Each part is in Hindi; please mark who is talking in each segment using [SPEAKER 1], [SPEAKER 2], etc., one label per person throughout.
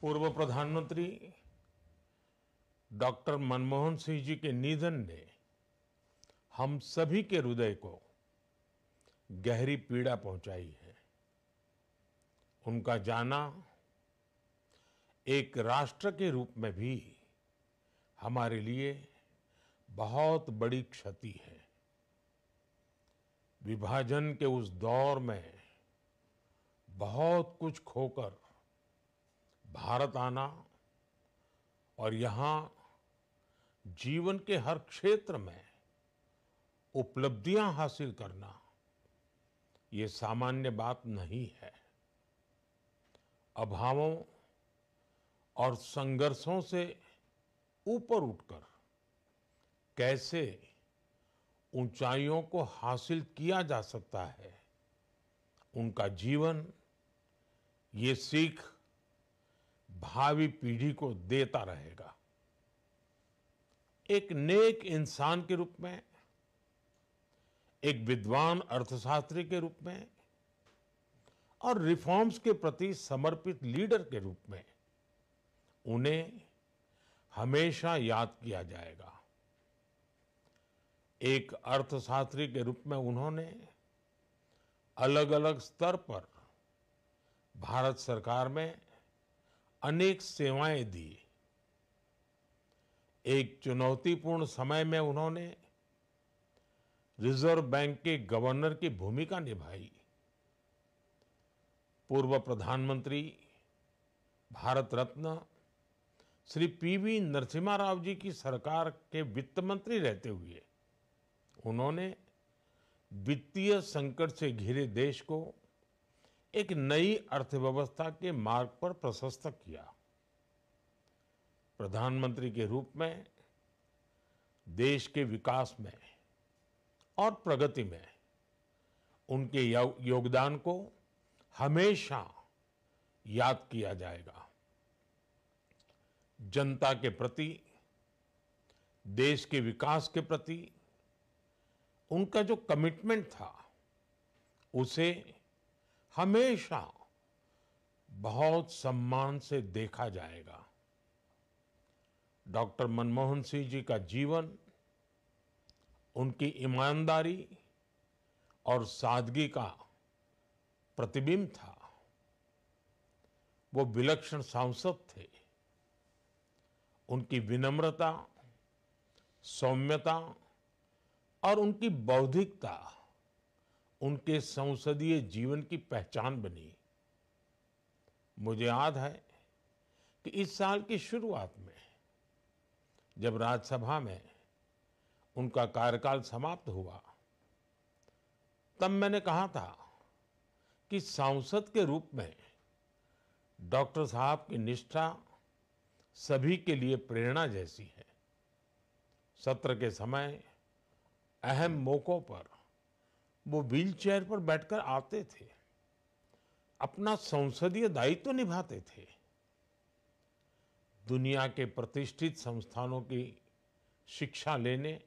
[SPEAKER 1] पूर्व प्रधानमंत्री डॉक्टर मनमोहन सिंह जी के निधन ने हम सभी के हृदय को गहरी पीड़ा पहुंचाई है। उनका जाना एक राष्ट्र के रूप में भी हमारे लिए बहुत बड़ी क्षति है। विभाजन के उस दौर में बहुत कुछ खोकर भारत आना और यहाँ जीवन के हर क्षेत्र में उपलब्धियां हासिल करना ये सामान्य बात नहीं है। अभावों और संघर्षों से ऊपर उठकर कैसे ऊंचाइयों को हासिल किया जा सकता है, उनका जीवन ये सीख भावी पीढ़ी को देता रहेगा। एक नेक इंसान के रूप में, एक विद्वान अर्थशास्त्री के रूप में और रिफॉर्म्स के प्रति समर्पित लीडर के रूप में उन्हें हमेशा याद किया जाएगा। एक अर्थशास्त्री के रूप में उन्होंने अलग अलग स्तर पर भारत सरकार में अनेक सेवाएं दी। एक चुनौतीपूर्ण समय में उन्होंने रिजर्व बैंक के गवर्नर की भूमिका निभाई। पूर्व प्रधानमंत्री भारत रत्न श्री पीवी नरसिम्हा राव जी की सरकार के वित्त मंत्री रहते हुए उन्होंने वित्तीय संकट से घिरे देश को एक नई अर्थव्यवस्था के मार्ग पर प्रशस्त किया। प्रधानमंत्री के रूप में देश के विकास में और प्रगति में उनके योगदान को हमेशा याद किया जाएगा। जनता के प्रति, देश के विकास के प्रति उनका जो कमिटमेंट था उसे हमेशा बहुत सम्मान से देखा जाएगा। डॉक्टर मनमोहन सिंह जी का जीवन उनकी ईमानदारी और सादगी का प्रतिबिंब था। वो विलक्षण सांसद थे। उनकी विनम्रता, सौम्यता और उनकी बौद्धिकता उनके संसदीय जीवन की पहचान बनी। मुझे याद है कि इस साल की शुरुआत में जब राज्यसभा में उनका कार्यकाल समाप्त हुआ, तब मैंने कहा था कि सांसद के रूप में डॉक्टर साहब की निष्ठा सभी के लिए प्रेरणा जैसी है। सत्र के समय अहम मौकों पर वो व्हीलचेयर पर बैठकर आते थे, अपना संसदीय दायित्व निभाते थे। दुनिया के प्रतिष्ठित संस्थानों की शिक्षा लेने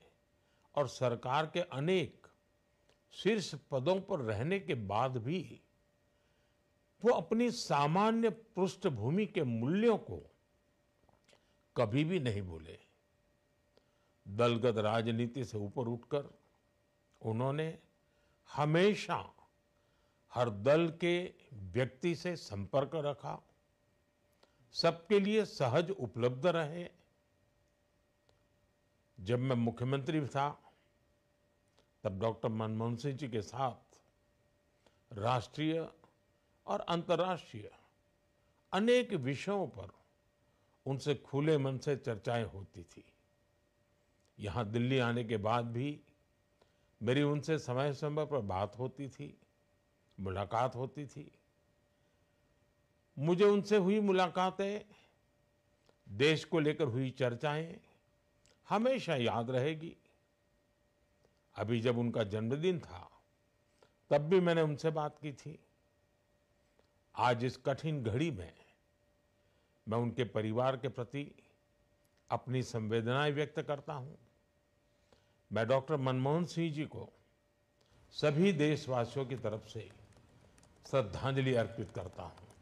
[SPEAKER 1] और सरकार के अनेक शीर्ष पदों पर रहने के बाद भी वो अपनी सामान्य पृष्ठभूमि के मूल्यों को कभी भी नहीं भूले। दलगत राजनीति से ऊपर उठकर उन्होंने हमेशा हर दल के व्यक्ति से संपर्क रखा, सबके लिए सहज उपलब्ध रहे। जब मैं मुख्यमंत्री था तब डॉक्टर मनमोहन सिंह जी के साथ राष्ट्रीय और अंतर्राष्ट्रीय अनेक विषयों पर उनसे खुले मन से चर्चाएं होती थी। यहाँ दिल्ली आने के बाद भी मेरी उनसे समय समय पर बात होती थी, मुलाकात होती थी। मुझे उनसे हुई मुलाकातें, देश को लेकर हुई चर्चाएं हमेशा याद रहेगी। अभी जब उनका जन्मदिन था तब भी मैंने उनसे बात की थी। आज इस कठिन घड़ी में मैं उनके परिवार के प्रति अपनी संवेदनाएं व्यक्त करता हूं। मैं डॉक्टर मनमोहन सिंह जी को सभी देशवासियों की तरफ से श्रद्धांजलि अर्पित करता हूं।